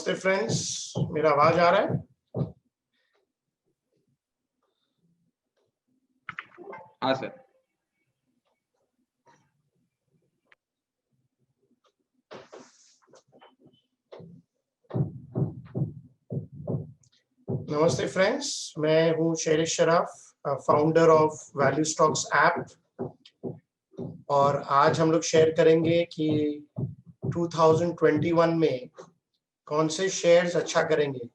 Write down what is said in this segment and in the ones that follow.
नमस्ते फ्रेंड्स, मेरा आवाज आ रहा है? हाँ सर। नमस्ते फ्रेंड्स, मैं हूँ Sherish Sharaf, founder of value stocks app. और आज हम लोग शेयर करेंगे कि 2021 में कौन से शेयर्स अच्छा करेंगे,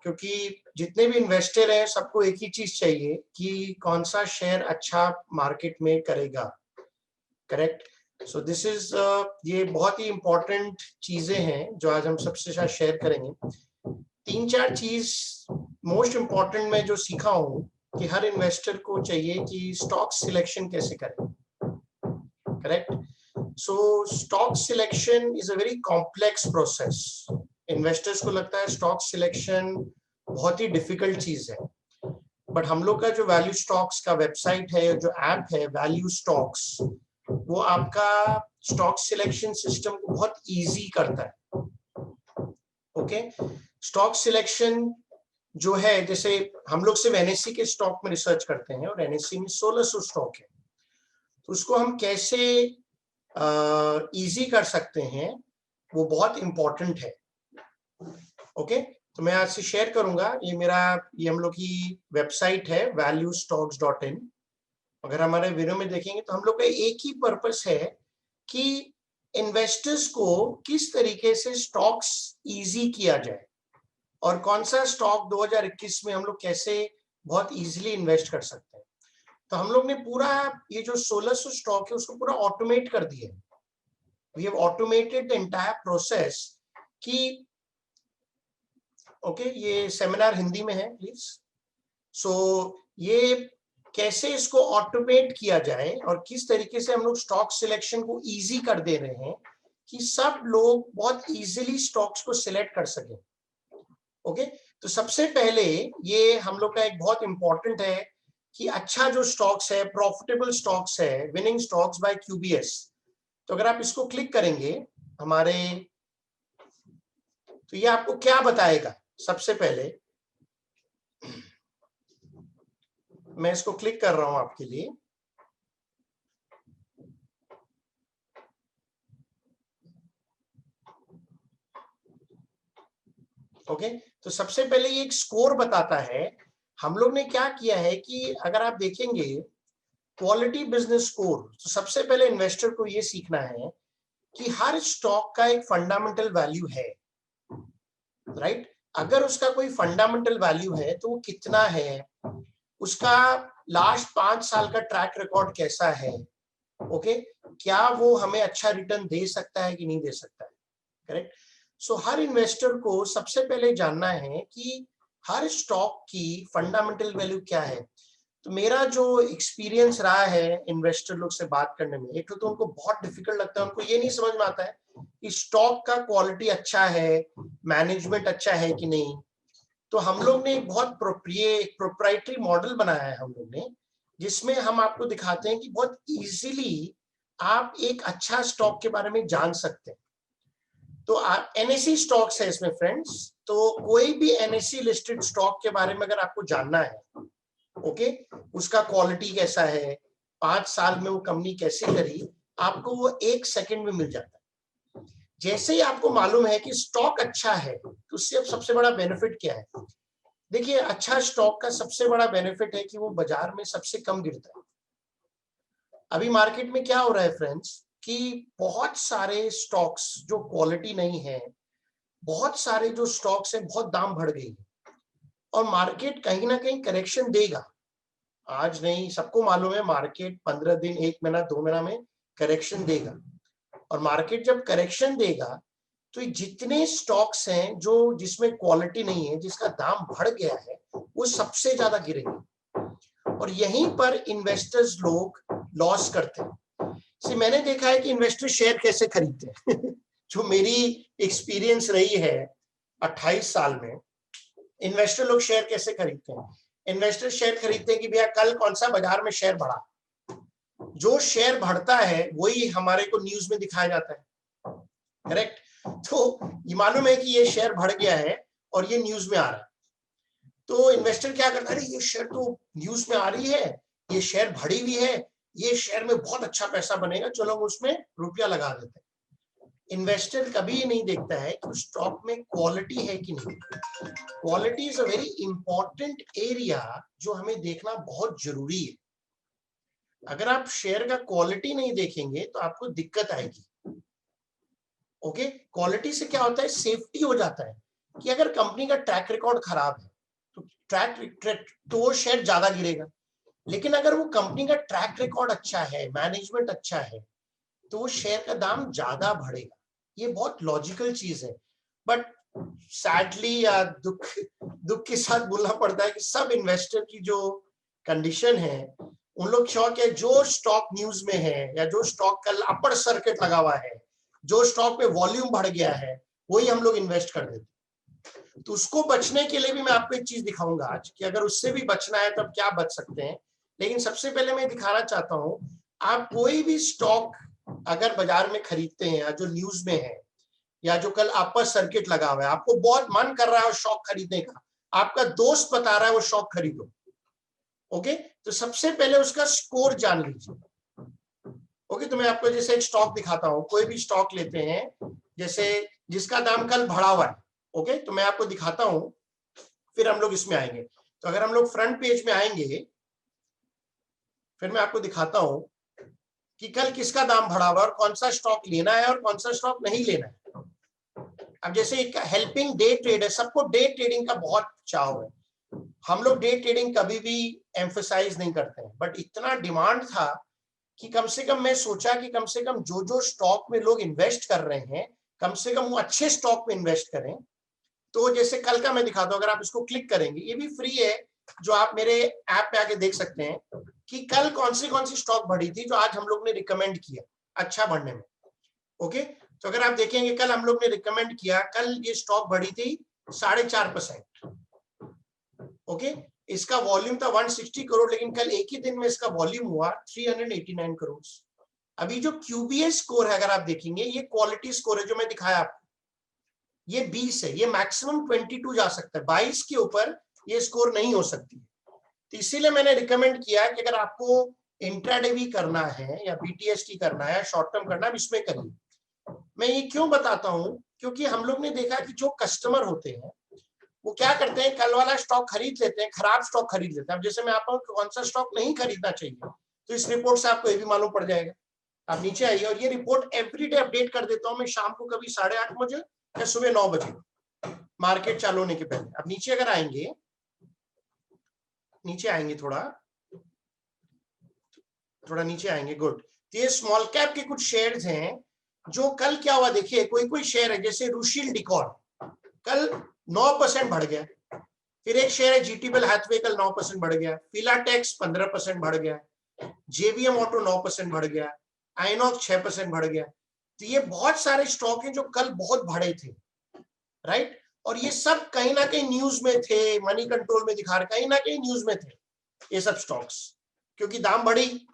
क्योंकि जितने भी इन्वेस्टर हैं सबको एक ही चीज चाहिए कि कौन सा शेयर अच्छा मार्केट में करेगा। करेक्ट। सो दिस इज ये बहुत ही इंपॉर्टेंट चीजें हैं जो आज हम सबसे साथ शेयर करेंगे। 3-4 चीज मोस्ट इम्पॉर्टेंट मैं जो सीखा हूँ कि हर इन्वेस्टर को चाहिए कि स्टॉक सिलेक्शन कैसे करें। Correct. So stock selection is a very complex process. Investors को लगता है स्टॉक सिलेक्शन बहुत ही डिफिकल्ट चीज है, बट हम लोग का जो वैल्यू स्टॉक्स का वेबसाइट है, जो ऐप है वैल्यू स्टॉक्स, वो आपका स्टॉक सिलेक्शन सिस्टम को बहुत इजी करता है। ओके। स्टॉक सिलेक्शन जो है, जैसे हम लोग सिर्फ एनएससी के स्टॉक में रिसर्च करते हैं और एनएससी में 1600 स्टॉक है, तो उसको हम कैसे इजी कर सकते हैं वो बहुत इंपॉर्टेंट है। ओके। तो मैं आज से शेयर करूंगा, ये हम लोग की वेबसाइट है valuestocks.in। अगर हमारे वीडियो में देखेंगे तो हम लोग का एक ही पर्पस है कि इन्वेस्टर्स को किस तरीके से स्टॉक्स इजी किया जाए और कौन सा स्टॉक 2021 में हम लोग कैसे बहुत इजीली इन्वेस्ट कर सकते हैं। तो हम लोग ने पूरा ये जो 1600 स्टॉक है उसको पूरा ऑटोमेट कर दिया है। We have automated the entire process कि ओके, ये सेमिनार हिंदी में है प्लीज। सो ये कैसे इसको ऑटोमेट किया जाए और किस तरीके से हम लोग स्टॉक सिलेक्शन को इजी कर दे रहे हैं कि सब लोग बहुत इजीली स्टॉक्स को सिलेक्ट कर सके। ओके। तो सबसे पहले ये हम लोग का एक बहुत इंपॉर्टेंट है कि अच्छा जो स्टॉक्स है, प्रॉफिटेबल स्टॉक्स है, विनिंग स्टॉक्स बाय क्यूबीएस। तो अगर आप इसको क्लिक करेंगे हमारे, तो ये आपको क्या बताएगा। सबसे पहले मैं इसको क्लिक कर रहा हूं आपके लिए। ओके। तो सबसे पहले ये एक स्कोर बताता है। हम लोग ने क्या किया है कि अगर आप देखेंगे क्वालिटी बिजनेस स्कोर, तो सबसे पहले इन्वेस्टर को ये सीखना है कि हर स्टॉक का एक फंडामेंटल वैल्यू है। राइट। अगर उसका कोई फंडामेंटल वैल्यू है तो वो कितना है, उसका लास्ट 5 साल का ट्रैक रिकॉर्ड कैसा है। ओके। क्या वो हमें अच्छा रिटर्न दे सकता है कि नहीं दे सकता है। करेक्ट। सो हर इन्वेस्टर को सबसे पहले जानना है कि हर स्टॉक की फंडामेंटल वैल्यू क्या है। तो मेरा जो एक्सपीरियंस रहा है इन्वेस्टर लोग से बात करने में, एक तो उनको बहुत डिफिकल्ट लगता है, उनको ये नहीं समझ में आता है कि स्टॉक का क्वालिटी अच्छा है, मैनेजमेंट अच्छा है कि नहीं। तो हम लोग ने एक बहुत प्रोप्राइटरी मॉडल बनाया है हम लोग ने, जिसमें हम आपको दिखाते हैं कि बहुत इजीली आप एक अच्छा स्टॉक के बारे में जान सकते हैं। तो एनएससी स्टॉक्स है इसमें फ्रेंड्स, तो कोई भी एनएससी लिस्टेड स्टॉक के बारे में अगर आपको जानना है, ओके, उसका क्वालिटी कैसा है, 5 साल में वो कंपनी कैसे करी, आपको वो 1 सेकंड में मिल जाता है। जैसे ही आपको मालूम है कि स्टॉक अच्छा है, तो उससे अब सबसे बड़ा बेनिफिट क्या है। देखिए, अच्छा स्टॉक का सबसे बड़ा बेनिफिट है कि वो बाजार में सबसे कम गिरता है। अभी मार्केट में क्या हो रहा है फ्रेंड्स कि बहुत सारे स्टॉक्स जो क्वालिटी नहीं है, बहुत सारे जो स्टॉक्स हैं बहुत दाम बढ़ गई है और मार्केट कहीं ना कहीं करेक्शन देगा। आज नहीं, सबको मालूम है मार्केट 15 दिन, 1 महीना, 2 महीना में करेक्शन देगा। और मार्केट जब करेक्शन देगा तो जितने स्टॉक्स हैं जो जिसमें क्वालिटी नहीं है, जिसका दाम बढ़ गया है, वो सबसे ज्यादा गिरेंगे और यहीं पर इन्वेस्टर्स लोग लॉस करते हैं। मैंने देखा है कि इन्वेस्टर शेयर कैसे खरीदते हैं जो मेरी एक्सपीरियंस रही है 28 साल में, इन्वेस्टर लोग शेयर कैसे खरीदते हैं। इन्वेस्टर शेयर खरीदते हैं कि भैया कल कौन सा बाजार में शेयर बढ़ा, जो शेयर बढ़ता है वही हमारे को न्यूज में दिखाया जाता है। करेक्ट। तो ये मालूम है कि ये शेयर बढ़ गया है और ये न्यूज में आ रहा है, तो इन्वेस्टर क्या करता है, अरे ये शेयर तो न्यूज में आ रही है, ये शेयर बढ़ी हुई है, ये शेयर में बहुत अच्छा पैसा बनेगा, चलो हम उसमें रुपया लगा देते हैं। इन्वेस्टर कभी ये नहीं देखता है कि स्टॉक में क्वालिटी है कि नहीं। Quality is a very important area जो हमें देखना बहुत जरूरी है। अगर आप शेयर का क्वालिटी नहीं देखेंगे तो आपको दिक्कत आएगी। ओके, क्वालिटी से क्या होता है, सेफ्टी हो जाता है कि अगर कंपनी का ट्रैक रिकॉर्ड खराब है तो तो वो शेयर ज्यादा गिरेगा, लेकिन अगर वो कंपनी का ट्रैक रिकॉर्ड अच्छा है, मैनेजमेंट अच्छा है, तो वो शेयर का दाम ज्यादा बढ़ेगा। ये बहुत लॉजिकल चीज है। बट सैडली या दुख के साथ बोलना पड़ता है कि सब इन्वेस्टर की जो कंडीशन है, उन लोग शौक है जो स्टॉक न्यूज में है या जो स्टॉक कल अपर सर्किट लगा हुआ है, जो स्टॉक पे वॉल्यूम बढ़ गया है, वही हम लोग इन्वेस्ट कर देते। तो उसको बचने के लिए भी मैं आपको एक चीज दिखाऊंगा आज कि अगर उससे भी बचना है तो क्या बच सकते हैं। लेकिन सबसे पहले मैं दिखाना चाहता हूं, आप कोई भी स्टॉक अगर बाजार में खरीदते हैं या जो न्यूज में है या जो कल अपर सर्किट लगा हुआ है, आपको बहुत मन कर रहा है शॉक खरीदने का, आपका दोस्त बता रहा है वो शॉक खरीदो, ओके, तो सबसे पहले उसका स्कोर जान लीजिए। ओके, तो मैं आपको जैसे एक स्टॉक दिखाता हूं, कोई भी स्टॉक लेते हैं जैसे जिसका दाम कल बढ़ा हुआ है, ओके, तो मैं आपको दिखाता हूं, फिर हम लोग इसमें आएंगे। तो अगर हम लोग फ्रंट पेज में आएंगे, फिर मैं आपको दिखाता हूं कि कल किसका दाम बढ़ा हुआ है और कौन सा स्टॉक लेना है और कौन सा स्टॉक नहीं लेना है। अब जैसे एक हेल्पिंग डे ट्रेड है, सबको डे ट्रेडिंग का बहुत चाव है, हम लोग डे ट्रेडिंग कभी भी एम्फसाइज नहीं करते हैं, बट इतना डिमांड था कि कम से कम मैं सोचा कि कम से कम जो जो स्टॉक में लोग इन्वेस्ट कर रहे हैं, कम से कम वो अच्छे स्टॉक में इन्वेस्ट करें। तो जैसे कल का मैं दिखाता हूं, अगर आप इसको क्लिक करेंगे, ये भी फ्री है, जो आप मेरे ऐप पे आके देख सकते हैं कि कल कौन सी स्टॉक बढ़ी थी जो आज हम लोग ने रिकमेंड किया अच्छा बढ़ने में। ओके, तो अगर आप देखेंगे कल हम लोग ने रिकमेंड किया, कल ये स्टॉक बढ़ी थी 4.5%। ओके, इसका वॉल्यूम था 160 करोड़, लेकिन कल एक ही दिन में इसका वॉल्यूम हुआ 389 करोड़। अभी जो क्यूबीएस स्कोर है, अगर आप देखेंगे, ये क्वालिटी स्कोर है जो मैं दिखाया आपको, ये 20 है, ये मैक्सिमम 22 जा सकता है, 22 के ऊपर ये स्कोर नहीं हो सकती। तो इसीलिए मैंने रिकमेंड किया कि अगर आपको इंट्राडे भी करना है या बीटीएसटी करना है, शॉर्ट टर्म करना है, इसमें करिए। मैं ये क्यों बताता हूं, क्योंकि हम लोग ने देखा कि जो कस्टमर होते हैं वो क्या करते हैं, कल वाला स्टॉक खरीद लेते हैं, खराब स्टॉक खरीद लेते हैं। अब जैसे मैं आपको कौन सा स्टॉक नहीं खरीदना चाहिए, तो इस रिपोर्ट से आपको ये भी मालूम पड़ जाएगा। आप नीचे आइए, और ये रिपोर्ट एवरीडे अपडेट कर देता हूं मैं, शाम को कभी 8:30 बजे या सुबह 9 बजे मार्केट चालू होने के पहले। अब नीचे अगर आएंगे, नीचे आएंगे, थोड़ा नीचे आएंगे, गुड। तो ये स्मॉल कैप के कुछ शेयर्स हैं जो कल क्या हुआ, देखिए कोई कोई शेयर है जैसे रुशील डिकॉर, कल 9% बढ़ गया। फिर एक शेयर है जीटीबल हैथवे, कल 9% बढ़ गया। फिलाटेक्स 15% बढ़ गया। जेबीएम ऑटो 9% बढ़ गया। आइनॉक्स 6% बढ़ गया। तो ये बहुत सारे स्टॉक हैं जो कल बहुत बढ़े थे, राइट। और ये सब कहीं ना कहीं न्यूज में थे, मनी कंट्रोल में दिखा रहे, कहीं ना कहीं न्यूज में थे ये सब स्टॉक्स, क्योंकि दाम बढ़ी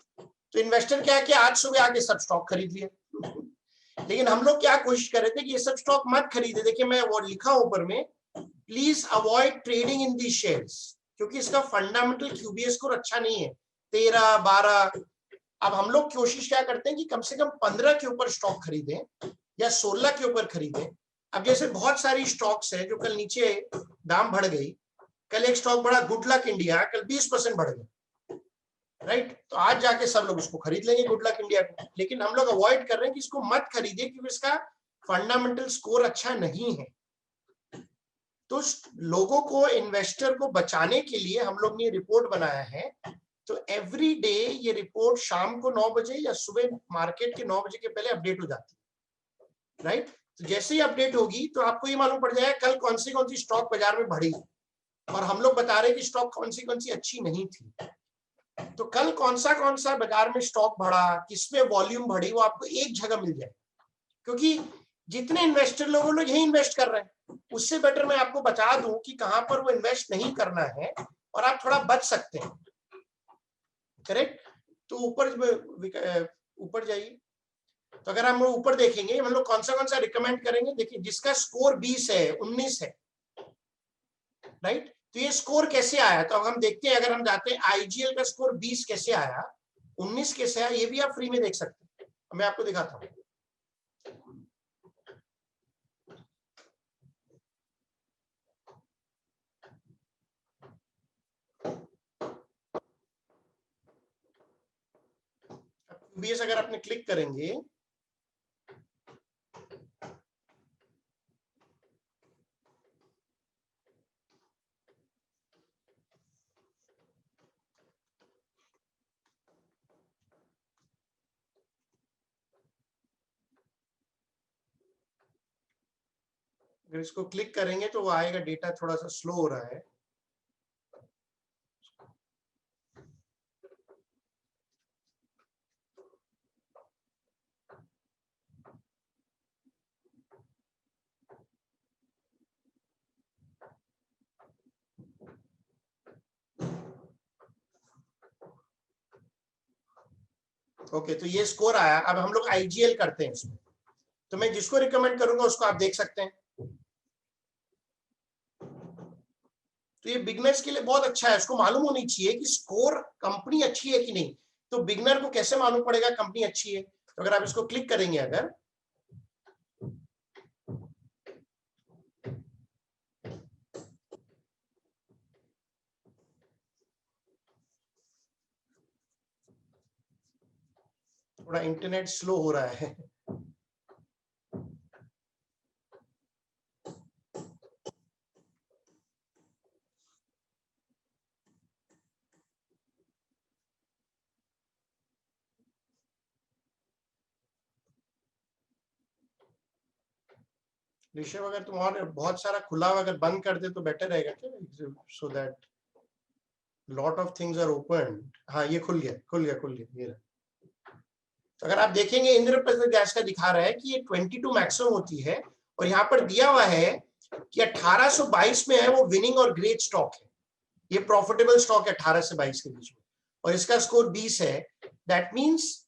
तो इन्वेस्टर क्या किया, आज सुबह आके सब स्टॉक खरीद लिए। लेकिन हम लोग क्या कोशिश कर रहे थे कि ये सब स्टॉक मत खरीदे। देखिए मैं वो लिखा ऊपर में, please avoid trading in the shares, क्योंकि इसका फंडामेंटल क्यूबीएस स्कोर अच्छा नहीं है, 13, 12। अब हम लोग कोशिश क्या करते हैं कि कम से कम 15 के ऊपर स्टॉक खरीदें या 16 के ऊपर खरीदें। अब जैसे बहुत सारी स्टॉक्स है जो कल नीचे दाम बढ़ गई, कल एक स्टॉक बढ़ा गुड लक इंडिया, कल 20% बढ़ गया, राइट। तो आज जाके सब लोग उसको खरीद लेंगे गुड लक इंडिया को, लेकिन हम लोग अवॉइड कर रहे हैं कि इसको मत खरीदे क्योंकि इसका फंडामेंटल स्कोर अच्छा नहीं है। तो लोगों को, इन्वेस्टर को बचाने के लिए हम लोग ने रिपोर्ट बनाया है। तो एवरी डे ये रिपोर्ट शाम को 9 बजे या सुबह मार्केट के 9 बजे के पहले अपडेट हो जाती है, राइट। तो जैसे ही अपडेट होगी तो आपको ये मालूम पड़ जाएगा कल कौन सी स्टॉक बाजार में बढ़ी, और हम लोग बता रहे हैं कि स्टॉक कौन सी अच्छी नहीं थी। तो कल कौन सा बाजार में स्टॉक बढ़ा, किसमें वॉल्यूम बढ़ी, वो आपको एक जगह मिल जाए, क्योंकि जितने इन्वेस्टर लोग यही इन्वेस्ट कर रहे हैं। उससे बेटर मैं आपको बता दूं कि कहां पर वो इन्वेस्ट नहीं करना है और आप थोड़ा बच सकते हैं, करेक्ट। तो ऊपर जाइए। तो अगर हम ऊपर देखेंगे हम लोग कौन सा रिकमेंड करेंगे, देखिए जिसका स्कोर 20 है 19 है, राइट। तो ये स्कोर कैसे आया, तो अब हम देखते हैं, अगर हम जाते हैं आईजीएल का स्कोर 20 कैसे आया, 19 कैसे आया, ये भी आप फ्री में देख सकते हैं। मैं आपको दिखाता हूँ। QBS अगर आपने क्लिक करेंगे, अगर इसको क्लिक करेंगे तो वो आएगा, डेटा थोड़ा सा स्लो हो रहा है। ओके, तो ये स्कोर आया। अब हम लोग आईजीएल करते हैं इसमें, तो मैं जिसको रिकमेंड करूंगा उसको आप देख सकते हैं। तो ये बिगनर्स के लिए बहुत अच्छा है, उसको मालूम होनी चाहिए कि स्कोर कंपनी अच्छी है कि नहीं। तो बिगनर को कैसे मालूम पड़ेगा कंपनी अच्छी है, तो अगर आप इसको क्लिक करेंगे, अगर थोड़ा इंटरनेट स्लो हो रहा है। ऋषभ, अगर तुम्हारे बहुत सारा खुला हुआ अगर बंद कर दे तो बेटर रहेगा क्या, so that lot of things are open. हाँ, ये खुल गया खुल गया खुल गया, ये रहा। तो अगर आप देखेंगे इंद्रप्रस्थ गैस का दिखा रहा है कि ये 22 मैक्सिमम होती है, और यहाँ पर दिया हुआ है कि 1822 में है वो विनिंग और ग्रेट स्टॉक है, ये प्रॉफिटेबल स्टॉक है 18 से 22 के बीच में, और इसका स्कोर 20 है। दैट मीन्स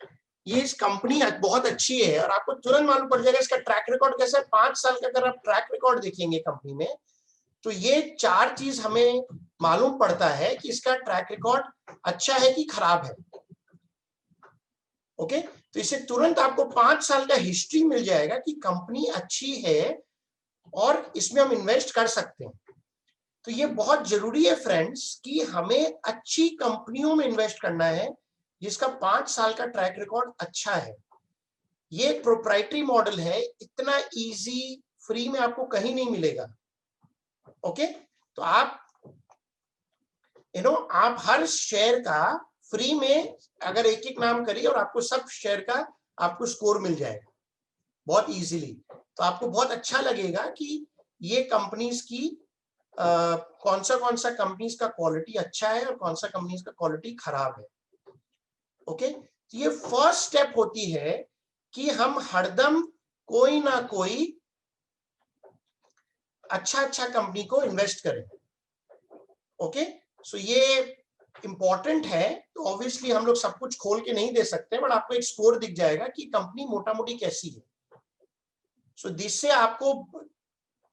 ये इस कंपनी बहुत अच्छी है, और आपको तुरंत मालूम पड़ जाएगा इसका ट्रैक रिकॉर्ड कैसा है। 5 साल का अगर आप ट्रैक रिकॉर्ड देखेंगे कंपनी में, तो ये 4 चीज हमें मालूम पड़ता है कि इसका ट्रैक रिकॉर्ड अच्छा है कि खराब है। ओके, तो इससे तुरंत आपको 5 साल का हिस्ट्री मिल जाएगा कि कंपनी अच्छी है और इसमें हम इन्वेस्ट कर सकते हैं। तो ये बहुत जरूरी है फ्रेंड्स कि हमें अच्छी कंपनियों में इन्वेस्ट करना है जिसका 5 साल का ट्रैक रिकॉर्ड अच्छा है। ये एक प्रोप्राइटरी मॉडल है, इतना इजी फ्री में आपको कहीं नहीं मिलेगा। ओके, तो आप आप हर शेयर का फ्री में अगर एक एक नाम करिए और आपको सब शेयर का आपको स्कोर मिल जाएगा बहुत इजीली। तो आपको बहुत अच्छा लगेगा कि ये कंपनीज की कौन सा कंपनीज का क्वालिटी अच्छा है और कौन सा कंपनीज का क्वालिटी खराब है। ओके, तो ये फर्स्ट स्टेप होती है कि हम हरदम कोई ना कोई अच्छा कंपनी को इन्वेस्ट करें। ओके, सो ये इंपॉर्टेंट है। तो ऑब्वियसली हम लोग सब कुछ खोल के नहीं दे सकते, बट आपको एक स्कोर दिख जाएगा कि कंपनी मोटा मोटी कैसी है। सो जिससे आपको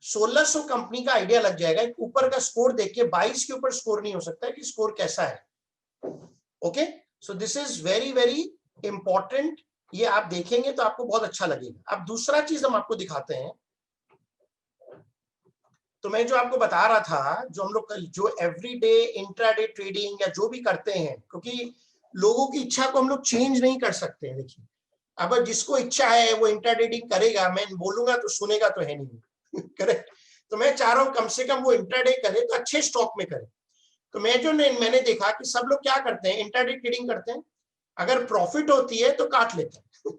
1600 कंपनी का आइडिया लग जाएगा। एक ऊपर का स्कोर देख के 22 के ऊपर स्कोर नहीं हो सकता कि स्कोर कैसा है। Okay, so this is very very important. ये आप देखेंगे तो आपको बहुत अच्छा लगेगा। अब दूसरा चीज हम आपको दिखाते हैं। तो मैं जो आपको बता रहा था, जो हम लोग जो एवरीडे इंट्राडे ट्रेडिंग या जो भी करते हैं, क्योंकि लोगों की इच्छा को हम लोग चेंज नहीं कर सकते हैं। देखिए, अब जिसको इच्छा है वो इंट्राडेटिंग करेगा, मैं बोलूंगा तो सुनेगा तो है नहीं। करेक्ट। तो मैं चाह रहा हूं कम से कम वो इंट्राडे करे तो अच्छे स्टॉक में करे। तो मैंने देखा कि सब लोग क्या करते हैं, इंट्राडे ट्रेडिंग करते हैं, अगर प्रॉफिट होती है तो काट लेते हैं,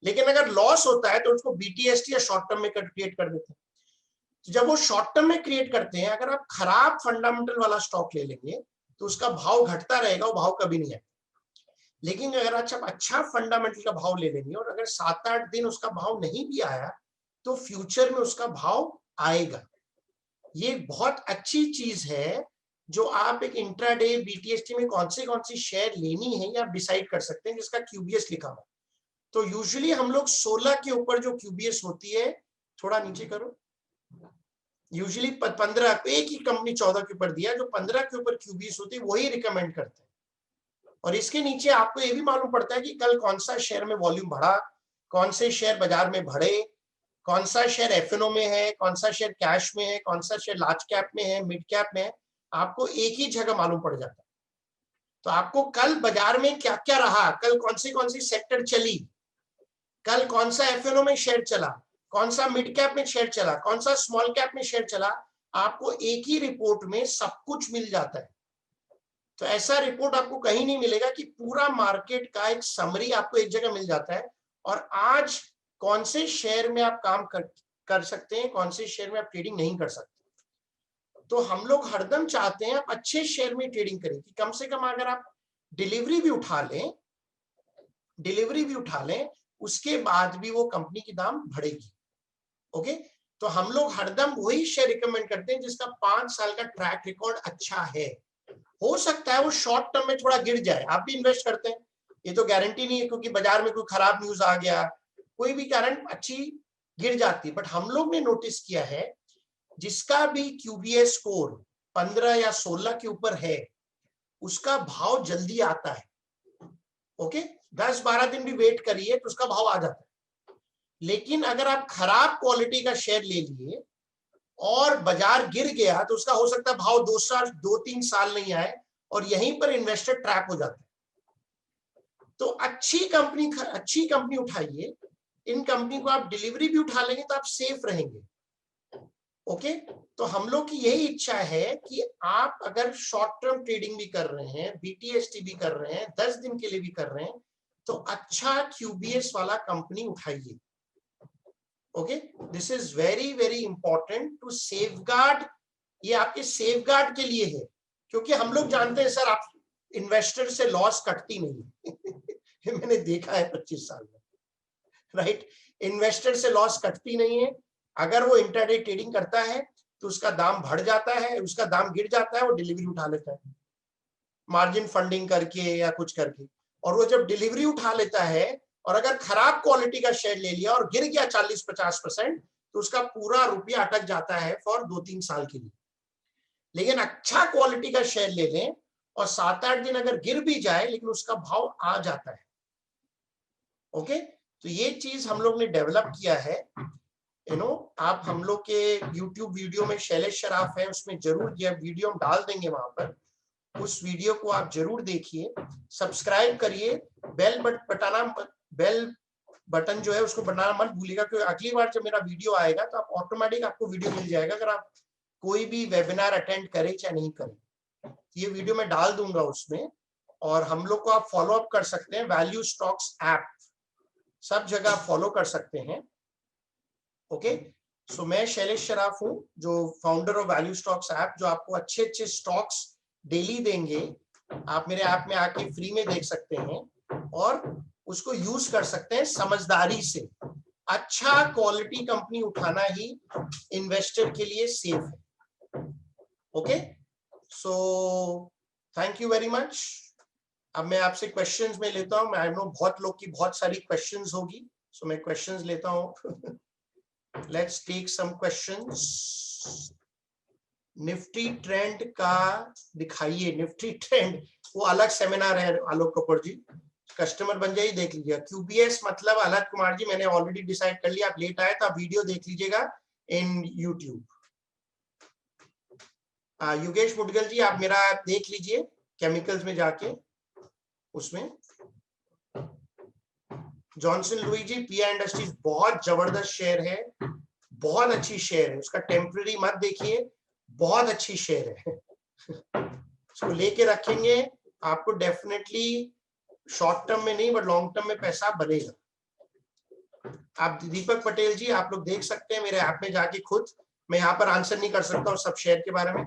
लेकिन अगर लॉस होता है तो उसको बीटीएसटी या शॉर्ट टर्म में क्रिएट कर देते हैं। तो जब वो शॉर्ट टर्म में क्रिएट करते हैं, अगर आप खराब फंडामेंटल वाला स्टॉक ले लेंगे तो उसका भाव घटता रहेगा, वो भाव कभी नहीं आएगा। लेकिन अगर अच्छा फंडामेंटल का भाव ले लेंगे और अगर 7-8 दिन उसका भाव नहीं भी आया तो फ्यूचर में उसका भाव आएगा। ये बहुत अच्छी चीज है जो आप एक इंट्राडे बीटीएसटी में कौन सी शेयर लेनी है, या आप डिसाइड कर सकते हैं, जिसका क्यूबीएस लिखा हुआ। तो यूजुअली हम लोग 16 के ऊपर जो क्यूबीएस होती है, थोड़ा नीचे करो, यूजुअली 15, एक ही कंपनी 14 के ऊपर दिया, जो 15 के ऊपर क्यूबीएस होती है वही रिकमेंड करते हैं। और इसके नीचे आपको ये भी मालूम पड़ता है कि कल कौन सा शेयर में वॉल्यूम बढ़ा, कौन से शेयर बाजार में बढ़े, कौन सा शेयर एफएनओ में है, कौन सा शेयर कैश में है, कौन सा शेयर लार्ज कैप में है, मिड कैप में है, आपको एक ही जगह मालूम पड़ जाता है। तो आपको कल बाजार में क्या क्या रहा, कल कौन सी सेक्टर चली, कल कौन सा एफएनओ में शेयर चला, कौन सा मिड कैप में शेयर चला, कौन सा स्मॉल कैप में शेयर चला, आपको एक ही रिपोर्ट में सब कुछ मिल जाता है। तो ऐसा रिपोर्ट आपको कहीं नहीं मिलेगा कि पूरा मार्केट का एक समरी आपको एक जगह मिल जाता है, और आज कौन से शेयर में आप काम कर सकते हैं, कौन से शेयर में आप ट्रेडिंग नहीं कर सकते। तो हम लोग हरदम चाहते हैं आप अच्छे शेयर में ट्रेडिंग करें, कि कम से कम अगर आप डिलीवरी भी उठा लें, उसके बाद भी वो कंपनी की दाम बढ़ेगी। ओके, तो हम लोग हरदम वही शेयर रिकमेंड करते हैं जिसका 5 साल का ट्रैक रिकॉर्ड अच्छा है। हो सकता है वो शॉर्ट टर्म में थोड़ा गिर जाए, आप भी इन्वेस्ट करते हैं, ये तो गारंटी नहीं है, क्योंकि बाजार में कोई खराब न्यूज आ गया, कोई भी कारण अच्छी गिर जाती है। बट हम लोग ने नोटिस किया है जिसका भी क्यूबीएस स्कोर 15 या 16 के ऊपर है, उसका भाव जल्दी आता है। ओके, 10-12 दिन भी वेट करिए तो उसका भाव आ जाता है। लेकिन अगर आप खराब क्वालिटी का शेयर ले लिए और बाजार गिर गया, तो उसका हो सकता है भाव 2-3 साल नहीं आए, और यहीं पर इन्वेस्टर ट्रैप हो जाता है। तो अच्छी कंपनी उठाइए, इन कंपनी को आप डिलीवरी भी उठा लेंगे तो आप सेफ रहेंगे। ओके, तो हम लोग की यही इच्छा है कि आप अगर शॉर्ट टर्म ट्रेडिंग भी कर रहे हैं, बीटीएसटी भी कर रहे हैं, 10 दिन के लिए भी कर रहे हैं, तो अच्छा क्यूबीएस वाला कंपनी उठाइए। Okay, this is very very important to safeguard, ये आपके सेफगार्ड के लिए है, क्योंकि हम लोग जानते हैं सर आप इन्वेस्टर से लॉस कटती नहीं मैंने देखा है 25 साल में, राइट, इन्वेस्टर से लॉस कटती नहीं है। अगर वो इंट्राडे ट्रेडिंग करता है तो उसका दाम बढ़ जाता है, उसका दाम गिर जाता है, वो डिलीवरी उठा लेता है मार्जिन फंडिंग करके या कुछ करके। और वो जब डिलीवरी उठा लेता है और अगर खराब क्वालिटी का शेयर ले लिया और गिर गया 40-50%, तो उसका पूरा रुपया अटक जाता है फॉर 2-3 साल के लिए। लेकिन अच्छा क्वालिटी का शेयर ले लें और 7-8 दिन अगर गिर भी जाए, लेकिन उसका भाव आ जाता है। ओके, तो ये चीज हम लोग ने डेवलप किया है। आप हम लोग के YouTube वीडियो में शैलेश शराफ है, उसमें जरूर ये वीडियो हम डाल देंगे वहां पर, उस वीडियो को आप जरूर देखिए, सब्सक्राइब करिए, बेल बटन जो है उसको बनाना मत भूलिएगा, क्योंकि अगली बार जब मेरा वीडियो आएगा तो आप ऑटोमेटिक आपको वीडियो मिल जाएगा, अगर आप कोई भी वेबिनार अटेंड करें चाहे नहीं करें। ये वीडियो मैं डाल दूंगा उसमें, और हम लोग को आप फॉलो अप कर सकते हैं, वैल्यू स्टॉक्स ऐप सब जगह फॉलो कर सकते हैं। ओके, सो मैं शैलेश शराफ हूं, जो founder of value stocks app, जो आपको अच्छे अच्छे स्टॉक्स डेली देंगे। आप मेरे ऐप में आके फ्री में देख सकते हैं और उसको यूज कर सकते हैं समझदारी से। अच्छा क्वालिटी कंपनी उठाना ही इन्वेस्टर के लिए सेफ है। Okay, so thank you very much. अब मैं आपसे क्वेश्चंस में लेता हूं, आई नो बहुत लोग की बहुत सारी क्वेश्चंस होगी, सो मैं क्वेश्चंस लेता हूं। Let's take some questions. Nifty trend का दिखाइए, निफ्टी ट्रेंड वो अलग सेमिनार है आलोक कपूर जी, कस्टमर बन जाइए, देख लीजिएगा। क्यूबीएस मतलब अलग कुमार जी मैंने ऑलरेडी डिसाइड कर लिया, आप लेट आए तो आप वीडियो देख लीजिएगा इन यूट्यूब। योगेश मुडगल जी आप मेरा देख लीजिए केमिकल्स में जाके, उसमें जॉनसन लुई जी पिया इंडस्ट्रीज बहुत जबरदस्त शेयर है, बहुत अच्छी शेयर है, उसका टेम्पररी मत देखिए, बहुत अच्छी शेयर है उसको लेके रखेंगे, आपको डेफिनेटली शॉर्ट टर्म में नहीं बट लॉन्ग टर्म में पैसा बनेगा। आप दीपक पटेल जी आप लोग देख सकते हैं मेरे ऐप में जाके खुद, मैं यहाँ पर आंसर नहीं कर सकता हूँ सब शेयर के बारे में।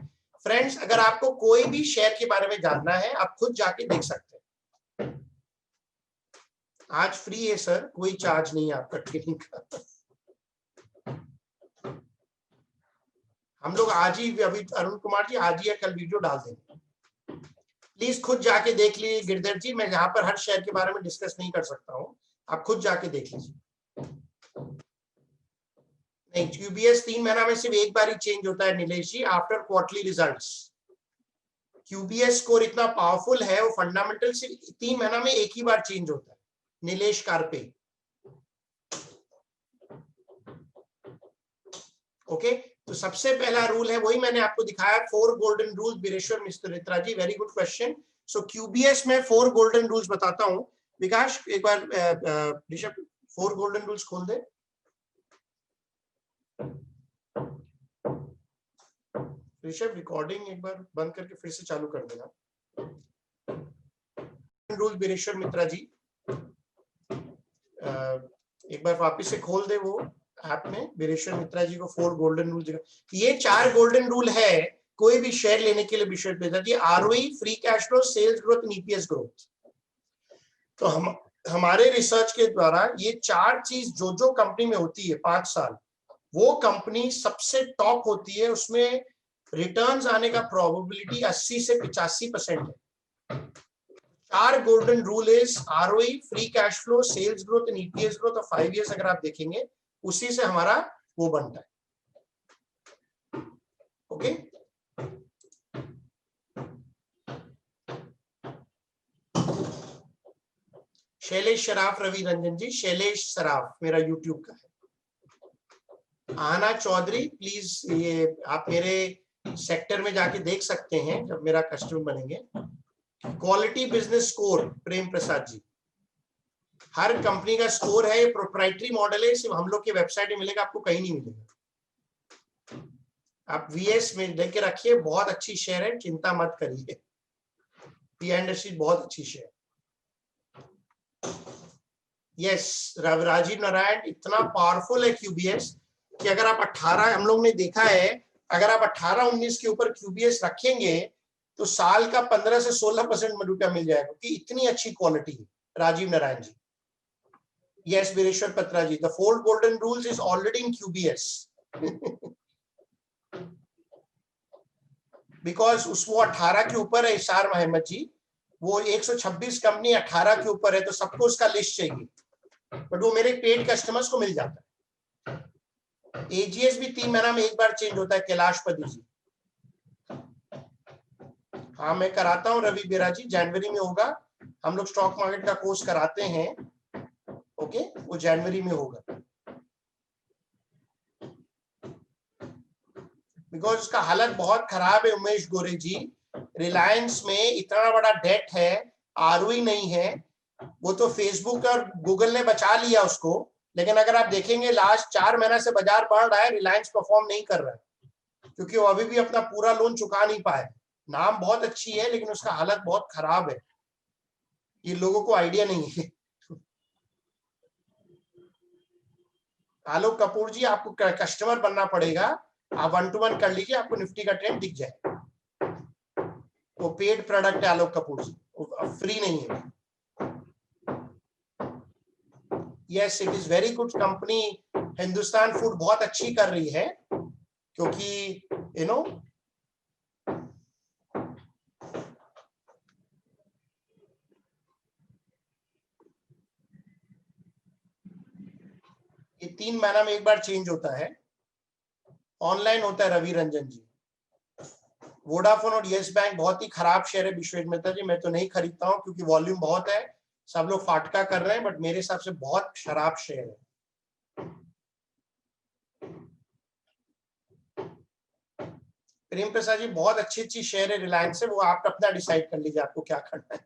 फ्रेंड्स अगर आपको कोई भी शेयर के बारे में जानना है आप खुद जाके देख सकते हैं, आज फ्री है सर, कोई चार्ज नहीं है आपका ट्रेनिंग का। हम लोग आज ही, अभी अरुण कुमार जी आज ही या कल वीडियो डाल देंगे, प्लीज खुद जाके देख लीजिए। गिरधर जी मैं यहाँ पर हर शेयर के बारे में डिस्कस नहीं कर सकता हूँ, आप खुद जाके देख लीजिए। नहीं, क्यूबीएस 3 महीना में सिर्फ एक बार ही चेंज होता है नीलेश जी, आफ्टर क्वार्टरली रिजल्ट्स। क्यूबीएस स्कोर इतना पावरफुल है, वो फंडामेंटल सिर्फ 3 महीना में एक ही बार चेंज होता है। Nilesh carpet, okay. तो सबसे पहला रूल है वही मैंने आपको दिखाया, 4 golden rules. Bireshwar Mishra ji, very good question. सो क्यूबीएस में 4 गोल्डन रूल्स बताता हूं। विकास एक बार ऋषभ 4 गोल्डन रूल्स खोल दे। ऋषभ रिकॉर्डिंग एक बार बंद करके फिर से चालू कर देना। रूल बीरेश्वर मित्रा जी, एक बार वापस से खोल दे वो ऐप में, बीरेश्वर मित्रा जी को 4 गोल्डन रूल। ये 4 गोल्डन रूल है कोई भी शेयर लेने के लिए विषय पे, ROE, free cash flow, sales growth and EPS growth. तो हमारे रिसर्च के द्वारा ये 4 चीज जो कंपनी में होती है 5 साल, वो कंपनी सबसे टॉप होती है, उसमें रिटर्न्स आने का प्रोबेबिलिटी 80 से 85% है। 4 golden rule is ROE, free cash flow, sales growth and EPS growth of 5 years. अगर आप देखेंगे उसी से हमारा वो बनता है, ओके। शैलेश शराफ, रवि रंजन जी, शैलेश सराफ मेरा यूट्यूब का है। आना चौधरी, प्लीज ये आप मेरे सेक्टर में जाके देख सकते हैं जब मेरा कस्टमर बनेंगे। क्वालिटी बिजनेस स्कोर, प्रेम प्रसाद जी, हर कंपनी का स्कोर है, ये प्रोप्राइटरी मॉडल है, सिर्फ हम लोग की वेबसाइट में मिलेगा, आपको कहीं नहीं मिलेगा। आप वीएस में लेके रखिए, बहुत अच्छी शेयर है, चिंता मत करिए। पी&सी बहुत अच्छी शेयर। यस, राजीव नारायण, इतना पावरफुल है क्यूबीएस कि अगर आप 18, हम लोग ने देखा है, अगर आप 18-19 के ऊपर क्यूबीएस रखेंगे तो साल का 15 से 16% रुपया मिल जाएगा, क्योंकि इतनी अच्छी क्वालिटी है। Rajiv Narayan ji, yes. Veereshwar Patra ji, the 4 golden rules is already in QBS because वो 18 के ऊपर है। इशार अहमद जी, वो 126 कंपनी 18 के ऊपर है, तो सबको उसका लिस्ट चाहिए, बट वो मेरे पेड कस्टमर्स को मिल जाता है। एजीएस भी 3 महीना में एक बार चेंज होता है, कैलाश पति जी। हाँ, मैं कराता हूँ रवि बेरा जी, जनवरी में होगा। हम लोग स्टॉक मार्केट का कोर्स कराते हैं, ओके, वो जनवरी में होगा। बिकॉज उसका हालत बहुत खराब है उमेश गोरे जी। रिलायंस में इतना बड़ा डेट है, आरओई नहीं है। वो तो फेसबुक और गूगल ने बचा लिया उसको, लेकिन अगर आप देखेंगे लास्ट 4 महीना से बाजार बढ़ रहा है, रिलायंस परफॉर्म नहीं कर रहा है, क्योंकि वो अभी भी अपना पूरा लोन चुका नहीं पाए। नाम बहुत अच्छी है, लेकिन उसका हालत बहुत खराब है, ये लोगों को आइडिया नहीं है। आलोक कपूर जी, आपको कस्टमर बनना पड़ेगा, आप 1-to-1 कर लीजिए, आपको निफ्टी का ट्रेंड दिख जाए। वो पेड प्रोडक्ट है आलोक कपूर जी, फ्री नहीं है। Yes, it is very good company. Hindustan food बहुत अच्छी कर रही है, क्योंकि यू नो ये 3 महीना में एक बार चेंज होता है, ऑनलाइन होता है। रवि रंजन जी, वोडाफोन और यस बैंक बहुत ही खराब शेयर है विश्वेश मेहता जी, मैं तो नहीं खरीदता हूँ, क्योंकि वॉल्यूम बहुत है, सब लोग फाटका कर रहे हैं, बट मेरे हिसाब से बहुत खराब शेयर है। प्रेम प्रसाद जी, बहुत अच्छी अच्छी शेयर है रिलायंस से, वो आप अपना डिसाइड कर लीजिए आपको क्या करना है।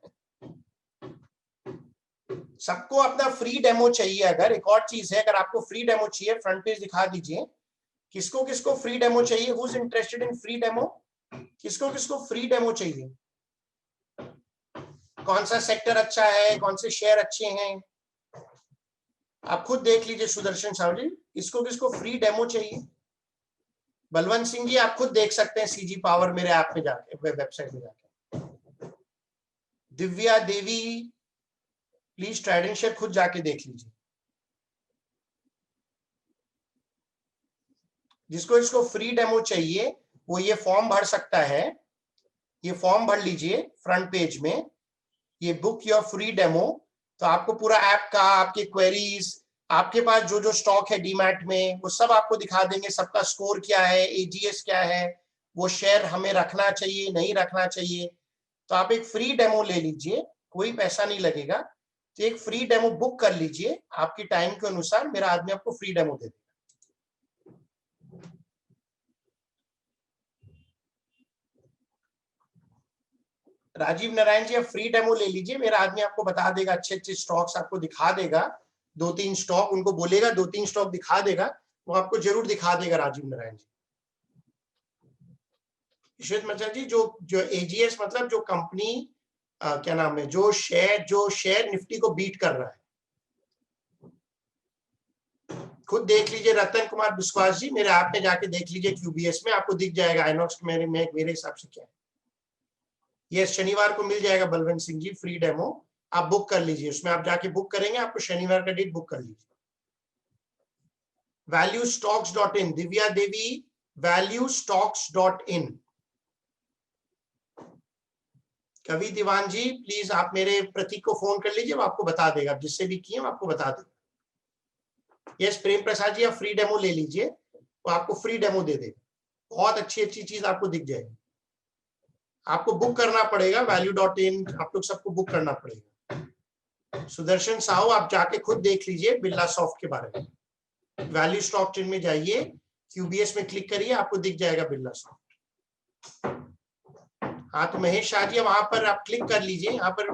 सबको अपना फ्री डेमो चाहिए। अगर एक और चीज है, अगर आपको फ्री डेमो चाहिए, फ्रंट पेज दिखा दीजिए, किसको किसको फ्री डेमो चाहिए, who is interested in free demo, किसको किसको फ्री डेमो चाहिए, कौन सा सेक्टर अच्छा है, कौन से शेयर अच्छे हैं, आप खुद देख लीजिए। सुदर्शन साहू जी, किसको किसको फ्री डेमो चाहिए। बलवंत सिंह जी, आप खुद देख सकते हैं सीजी पावर मेरे ऐप में जाके, वेबसाइट में जाके। दिव्या देवी, प्लीज ट्रेडिंग शेयर खुद जाके देख लीजिए। जिसको इसको फ्री डेमो चाहिए वो ये फॉर्म भर सकता है, ये फॉर्म भर लीजिए फ्रंट पेज में, ये बुक योर फ्री डेमो, तो आपको पूरा ऐप का, आपकी क्वेरीज, आपके पास जो जो स्टॉक है डीमैट में, वो सब आपको दिखा देंगे। सबका स्कोर क्या है, एजीएस क्या है, वो शेयर हमें रखना चाहिए नहीं रखना चाहिए। तो आप एक फ्री डेमो ले लीजिए, कोई पैसा नहीं लगेगा। तो एक फ्री डेमो बुक कर लीजिए, आपकी टाइम के अनुसार मेरा आदमी आपको फ्री डेमो दे देगा। राजीव नारायण जी, आप फ्री डेमो ले लीजिए, मेरा आदमी आपको बता देगा, अच्छे अच्छे स्टॉक्स आपको दिखा देगा। 2-3 स्टॉक उनको बोलेगा, 2-3 स्टॉक दिखा देगा, वो आपको जरूर दिखा देगा राजीव नारायण जी। ईश्वर मचा जी, जो एजीएस मतलब जो कंपनी क्या नाम है, जो शेयर निफ्टी को बीट कर रहा है, खुद देख लीजिए। रतन कुमार बिस्वास जी, मेरे ऐप में जाके देख लीजिए, क्यूबीएस में आपको दिख जाएगा आइनॉक्स मेरे हिसाब से क्या है। ये शनिवार को मिल जाएगा बलवंत सिंह जी, फ्री डेमो आप बुक कर लीजिए। उसमें आप जाके बुक करेंगे, आपको शनिवार का डेट बुक कर लीजिए। valuestocks.in, दिव्या देवी, valuestocks.in। कवि दीवान जी, प्लीज आप मेरे प्रतीक को फोन कर लीजिए, वो आपको बता देगा, जिससे भी किए आपको बता देगा। यस प्रेम प्रसाद जी, आप फ्री डेमो ले लीजिए, वो आपको फ्री डेमो दे देगा। बहुत अच्छी अच्छी चीज आपको दिख जाएगी। आपको बुक करना पड़ेगा value.in, आप लोग सबको बुक करना पड़ेगा। सुदर्शन साहू, आप जाके खुद देख लीजिए बिरला सॉफ्ट के बारे में। वैल्यू स्टॉक चेन में जाइए, क्यूबीएस में क्लिक करिए, आपको दिख जाएगा बिरला सॉफ्ट। हाँ, तो महेश शाह जी, वहां पर आप क्लिक कर लीजिए, यहाँ पर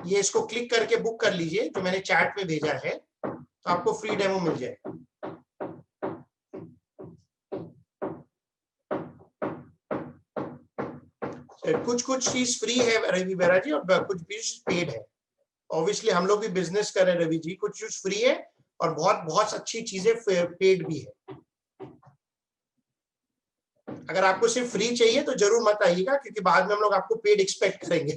ये इसको क्लिक करके बुक कर लीजिए, जो मैंने चैट में भेजा है, तो आपको फ्री डेमो मिल जाएगा। कुछ चीज फ्री है रवि बेरा जी, और कुछ चीज पेड है। ऑब्वियसली हम लोग भी बिजनेस कर रहे हैं रवि जी, कुछ चीज फ्री है और बहुत बहुत अच्छी चीजें पेड भी है। अगर आपको सिर्फ फ्री चाहिए तो जरूर मत आइएगा, क्योंकि बाद में हम लोग आपको पेड एक्सपेक्ट करेंगे।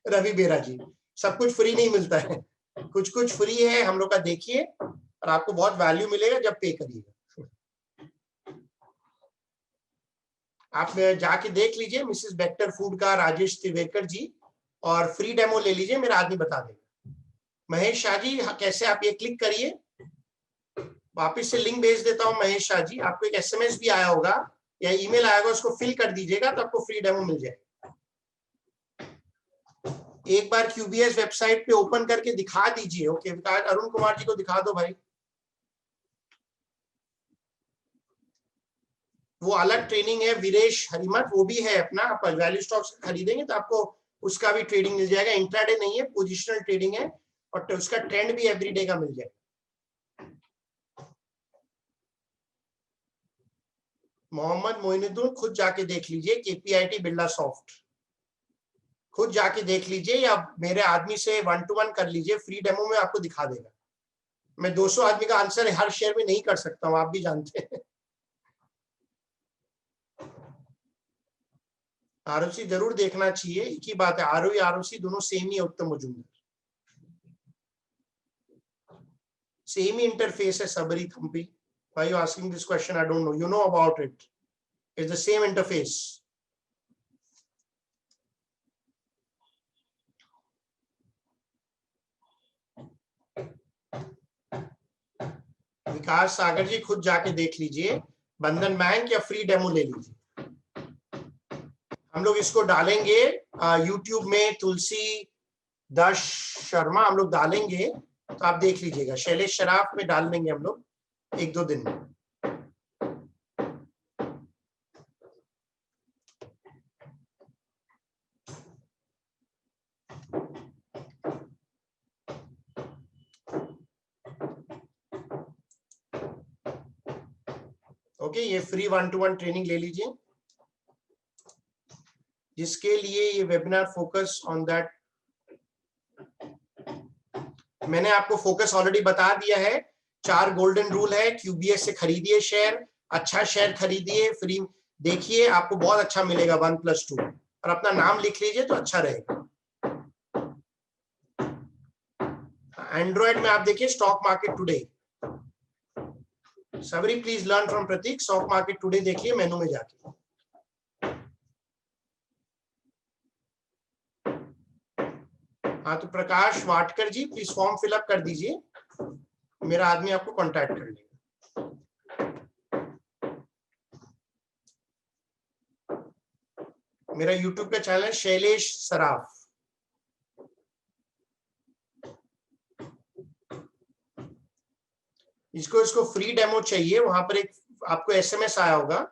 रवि बेरा जी, सब कुछ फ्री नहीं मिलता है, कुछ कुछ फ्री है हम लोग का, देखिए, और आपको बहुत वैल्यू मिलेगा जब पे करिएगा। आप जाके देख लीजिए मिसेस बेक्टर फूड का, राजेश तिवेकर जी, और फ्री डेमो ले लीजिए, मेरा आदमी बता देगा। महेश शाह जी, कैसे आप ये क्लिक करिए, वापिस से लिंक भेज देता हूं महेश शाह जी, आपको एक एसएमएस भी आया होगा या ईमेल आएगा, उसको फिल कर दीजिएगा तो आपको फ्री डेमो मिल जाएगा। एक बार क्यूबीएस वेबसाइट पे ओपन करके दिखा दीजिए। ओके, अरुण कुमार जी को दिखा दो भाई, वो अलग ट्रेनिंग है। वीरेश हरिमत, वो भी है अपना, आप वैल्यू स्टॉक्स खरीदेंगे तो आपको उसका भी ट्रेडिंग मिल जाएगा। इंट्राडे नहीं है, पोजिशनल ट्रेडिंग है, और उसका ट्रेंड भी एवरीडे का मिल जाएगा। मोहम्मद मोइनुद्दीन, खुद जाके देख लीजिए, केपीआईटी बिरला सॉफ्ट, खुद जाके देख लीजिए, या मेरे आदमी से 1 to 1 कर लीजिए, फ्री डेमो में आपको दिखा देगा। मैं 200 आदमी का आंसर हर शेयर में नहीं कर सकता हूं, आप भी जानते हैं। आरओसी जरूर देखना चाहिए, एक ही बात है, आरओई आरओसी दोनों सेम ही है उत्तम मजूमदार, सेम ही इंटरफेस है। सबरी Thampi, why you asking this question? I don't know, you know about it, it's the same interface. विकास सागर जी, खुद जाके देख लीजिए, बंधन बैंक या फ्री डेमो ले लीजिए। हम लोग इसको डालेंगे यूट्यूब में, तुलसी दास शर्मा हम लोग डालेंगे, तो आप देख लीजिएगा। शैलेश शराफ में डाल देंगे हम लोग 1-2 दिन में। ओके, ये फ्री 1 to 1 ट्रेनिंग ले लीजिए, जिसके लिए ये वेबिनार फोकस ऑन दैट। मैंने आपको फोकस ऑलरेडी बता दिया है। 4 गोल्डन रूल है, क्यूबीएस से खरीदिए शेयर, अच्छा शेयर खरीदिए, फ्री देखिए, आपको बहुत अच्छा मिलेगा 1+2, और अपना नाम लिख लीजिए तो अच्छा रहेगा। एंड्रॉइड में आप देखिए स्टॉक मार्केट टुडे, सबरी please learn from Prateek, stock market today देखिए मेनू में जाके। हाँ, तो Prakash Watkar ji please form fill up कर दीजिए, मेरा आदमी आपको कांटेक्ट कर लेगा। मेरा यूट्यूब का चैनल है शैलेश सराफ। इसको फ्री डेमो चाहिए, वहां पर एक आपको एसएमएस आया होगा।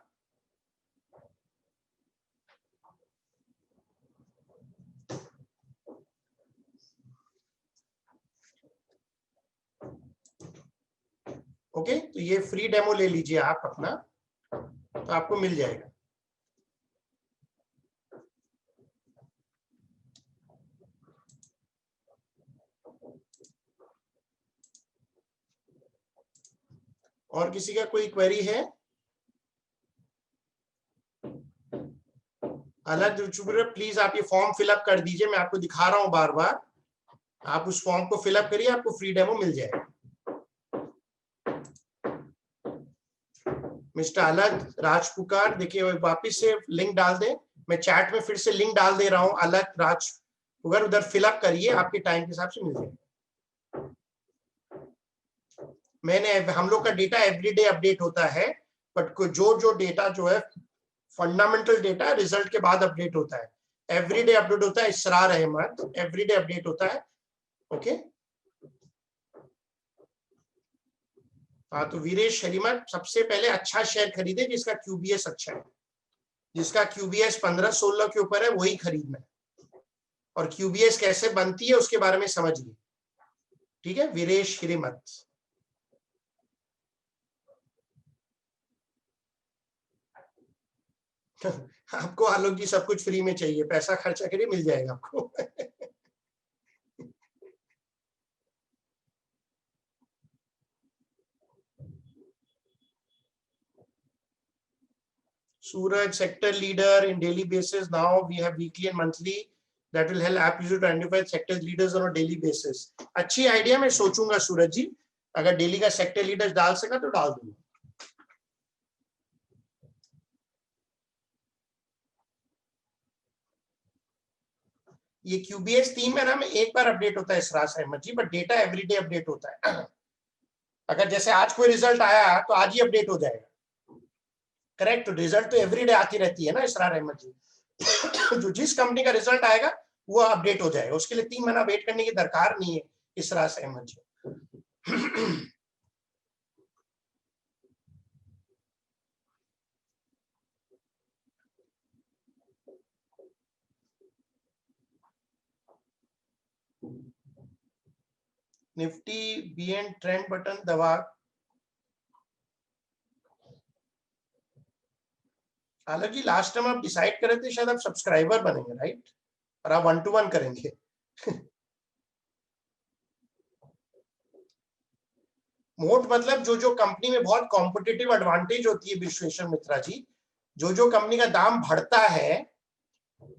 ओके, तो ये फ्री डेमो ले लीजिए आप अपना, तो आपको मिल जाएगा। और किसी का कोई क्वेरी है? अलग प्लीज आप ये फॉर्म फिलअप कर दीजिए, मैं आपको दिखा रहा हूं बार बार, आप उस फॉर्म को फिलअप करिए, आपको फ्री डेमो मिल जाएगा। मिस्टर अलग राजपुकार, देखिए वापिस से लिंक डाल दें, मैं चैट में फिर से लिंक डाल दे रहा हूं, अलग राजपुकार, उधर फिलअप करिए, आपके टाइम के हिसाब से मिल जाएगा। मैंने हम लोग का डेटा एवरीडे अपडेट होता है, बट जो डेटा जो है फंडामेंटल डेटा रिजल्ट के बाद अपडेट होता है, एवरीडे अपडेट होता है। इसरार अहमद, एवरीडे अपडेट होता है। ओके, हाँ, तो वीरेश शरीमत सबसे पहले अच्छा शेयर खरीदे जिसका क्यूबीएस अच्छा है, जिसका क्यूबीएस 15-16 के ऊपर है वही खरीदना है, और क्यूबीएस कैसे बनती है उसके बारे में समझिए। ठीक है, वीरेश शरीमत। आपको आलोक जी सब कुछ फ्री में चाहिए, पैसा खर्चा करिए मिल जाएगा आपको। Suraj, sector leader in daily basis. Now we have weekly and monthly. That will help app user to identify sector leaders on a daily basis. अच्छी आइडिया, मैं सोचूंगा सूरज जी, अगर डेली का सेक्टर लीडर्स डाल सका तो डाल दूंगा। ये क्यूबीएस थीम है ना, में एक बार अपडेट होता है इसराज अहमद जी, बट डेटा एवरीडे अपडेट होता है। अगर जैसे आज कोई रिजल्ट आया तो आज ही अपडेट हो जाएगा, करेक्ट? तो रिजल्ट तो एवरीडे आती रहती है ना इसरार अहमद जी। जो जिस कंपनी का रिजल्ट आएगा वो अपडेट हो जाएगा, उसके लिए 3 महीना वेट करने की दरकार नहीं है इसरार अहमद जी। निफ्टी बीएन ट्रेंड बटन दबा, हालांकि लास्ट टाइम आप डिसाइड करे थे शायद आप सब्सक्राइबर बनेंगे, राइट? और आप 1 to 1 करेंगे। मोट मतलब जो कंपनी में बहुत कॉम्पिटिटिव एडवांटेज होती है विश्वेश्वर मित्रा जी, जो कंपनी का दाम बढ़ता है,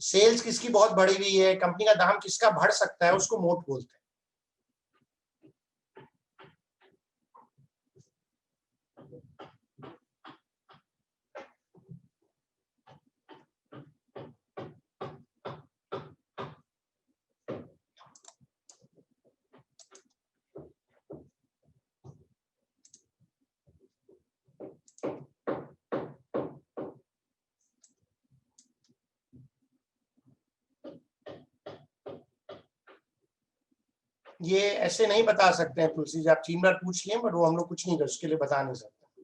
सेल्स किसकी बहुत बढ़ी हुई है, कंपनी का दाम किसका बढ़ सकता है, उसको मोट बोलते हैं। ये ऐसे नहीं बता सकते हैं तुलसी जी, आप 3 बार पूछ लिए, बट वो हम लोग कुछ नहीं कर, उसके लिए बता नहीं सकते।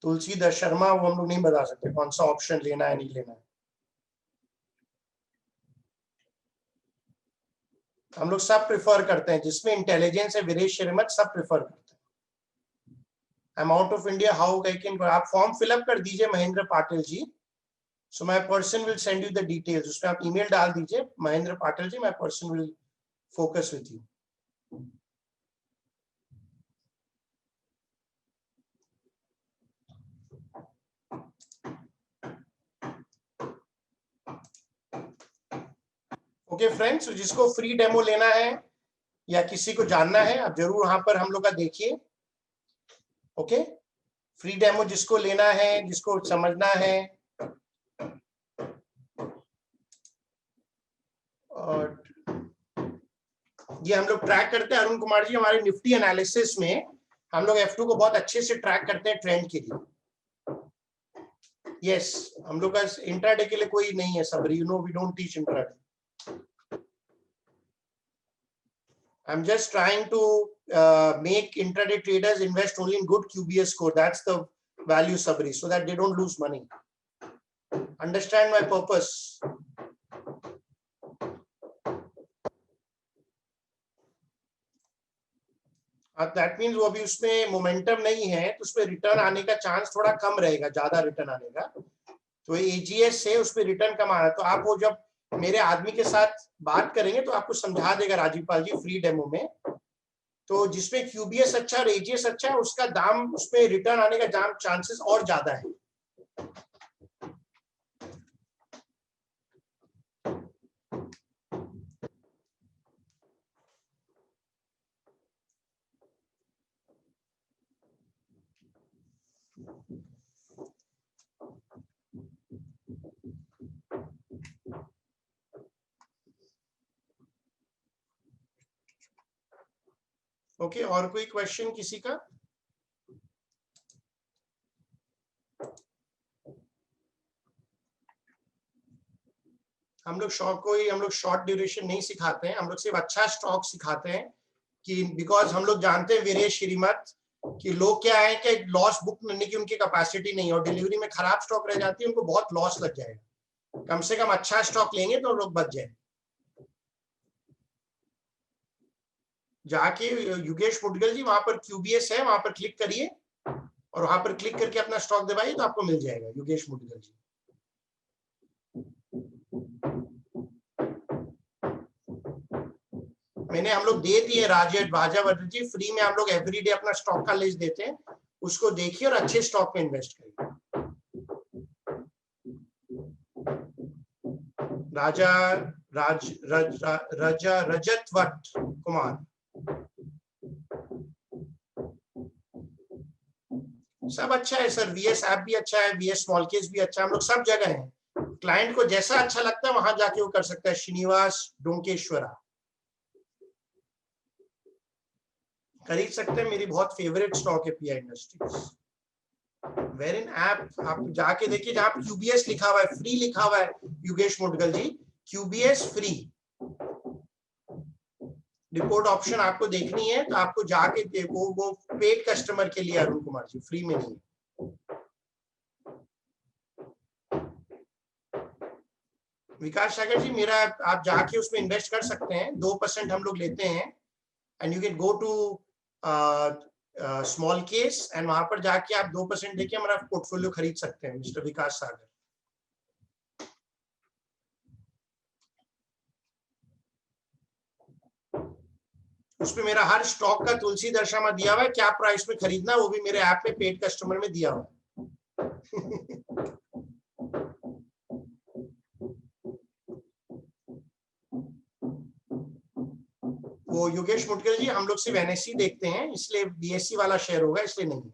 तुलसीधर शर्मा, वो हम लोग नहीं बता सकते कौन सा ऑप्शन लेना है नहीं लेना है। हम लोग सब प्रिफर करते हैं, जिसमें इंटेलिजेंस है, वीरेश शरीमत, सब प्रिफर करते हैं। I am out of India, how I can, आप फॉर्म फिलअप कर दीजिए Mahendra Patil ji, so my person will send you the details, उसमें आप ईमेल डाल दीजिए Mahendra Patil ji, my person will focus with you. Okay friends, जिसको फ्री डेमो लेना है या किसी को जानना है, आप जरूर वहां पर हम लोग का देखिए। ओके, फ्री डेमो जिसको लेना है, जिसको समझना है, और ये हम लोग ट्रैक करते हैं अरुण कुमार जी, हमारे निफ्टी एनालिसिस में हम लोग F2 को बहुत अच्छे से ट्रैक करते हैं ट्रेंड के लिए। यस, हम लोग का इंट्राडे के लिए कोई नहीं है Sabri, you know we don't teach intraday. I'm just trying to make intraday traders invest only in good QBS score. That's the value summary, so that they don't lose money. Understand my purpose? That means वो अभी उसमें momentum नहीं है, तो उसमें return आने का chance थोड़ा कम रहेगा, ज्यादा रिटर्न आने का। तो एजीएस से उसमें रिटर्न कम आ रहा है। तो आप वो जब मेरे आदमी के साथ बात करेंगे तो आपको समझा देगा राजीव पाल जी फ्री डेमो में। तो जिसमें क्यूबीएस अच्छा और एजीएस अच्छा है, उसका दाम, उसमें रिटर्न आने का दाम चांसेस और ज्यादा है। ओके, और कोई क्वेश्चन किसी का? हम लोग शॉर्ट ड्यूरेशन नहीं सिखाते हैं, हम लोग सिर्फ अच्छा स्टॉक सिखाते हैं कि बिकॉज हम लोग जानते हैं वीरेश श्रीमत कि लोग क्या है कि लॉस बुक करने की उनकी कैपेसिटी नहीं है और डिलीवरी में खराब स्टॉक रह जाती है, उनको बहुत लॉस लग जाएगा। कम से कम अच्छा स्टॉक लेंगे तो लोग बच जाए। जाके योगेश मुदगल जी वहां पर क्यूबीएस है, वहां पर क्लिक करिए और वहां पर क्लिक करके अपना स्टॉक दबाइए तो आपको मिल जाएगा योगेश मुदगल जी। मैंने हम लोग दे दिए राजावर्धन जी फ्री में, हम लोग एवरीडे अपना स्टॉक का लिस्ट देते हैं, उसको देखिए और अच्छे स्टॉक में इन्वेस्ट करिए। रजतवट कुमार, सब अच्छा है सर। वीएस ऐप भी अच्छा है, वीएस स्मॉल केस भी अच्छा है, हम लोग सब जगह हैं। क्लाइंट को जैसा अच्छा लगता है वहां जाके वो कर सकता है। श्रीनिवास डोंकेश्वरा खरीद सकते हैं, मेरी बहुत फेवरेट स्टॉक है PI Industries. Where in app आप जाके देखिए, जहां पर क्यूबीएस लिखा हुआ है, फ्री लिखा हुआ है योगेश मुदगल जी, क्यूबीएस फ्री रिपोर्ट ऑप्शन आपको देखनी है तो आपको जाके देखो, वो पेड कस्टमर के लिए अरुण कुमार जी, फ्री में नहीं है। विकास सागर जी मेरा, आप जाके उसमें इन्वेस्ट कर सकते हैं, 2% हम लोग लेते हैं and you can go to small case and वहां पर जाके आप 2% देके हमारा पोर्टफोलियो खरीद सकते हैं मिस्टर विकास सागर। उसमें मेरा हर स्टॉक का तुलसी दर्शनमा दिया हुआ है, क्या प्राइस में खरीदना, वो भी मेरे ऐप में पेड कस्टमर में दिया हुआ है। वो योगेश मुदगल जी हम लोग सिर्फ एनएससी देखते हैं, इसलिए बीएससी वाला शेयर होगा इसलिए नहीं,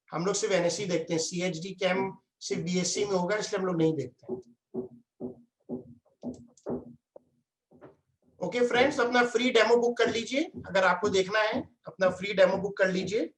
हम लोग सिर्फ एनएससी देखते हैं। सीएचडी कैम सिर्फ बीएससी में होगा इसलिए हम लोग नहीं देखते हैं। ओके फ्रेंड्स, अपना फ्री डेमो बुक कर लीजिए, अगर आपको देखना है अपना फ्री डेमो बुक कर लीजिए।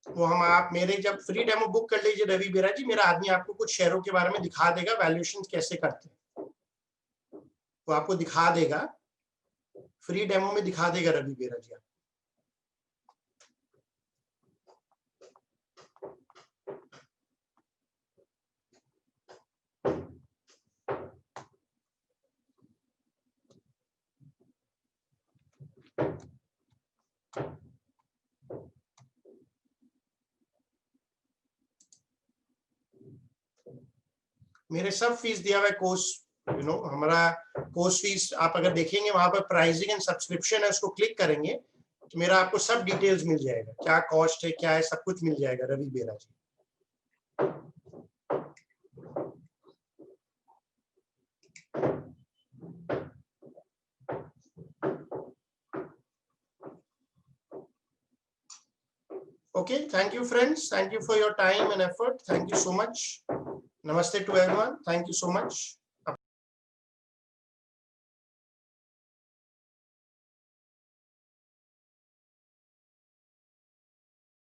वो हम आप मेरे जब फ्री डेमो बुक कर लीजिए रवि बेरा जी, मेरा आदमी आपको कुछ शेयरों के बारे में दिखा देगा, वैल्यूएशन कैसे करते हैं वो आपको दिखा देगा, फ्री डेमो में दिखा देगा रवि बेरा जी। मेरे सब फीस दिया हुआ है, कोर्स यू नो हमारा कोर्स फीस आप अगर देखेंगे वहां पर प्राइसिंग एंड सब्सक्रिप्शन है, उसको क्लिक करेंगे तो मेरा आपको सब डिटेल्स मिल जाएगा, क्या कॉस्ट है क्या है सब कुछ मिल जाएगा रवि बेरा जी। Okay, thank you friends, thank you for your time and effort, thank you so much. Namaste to everyone, thank you so much.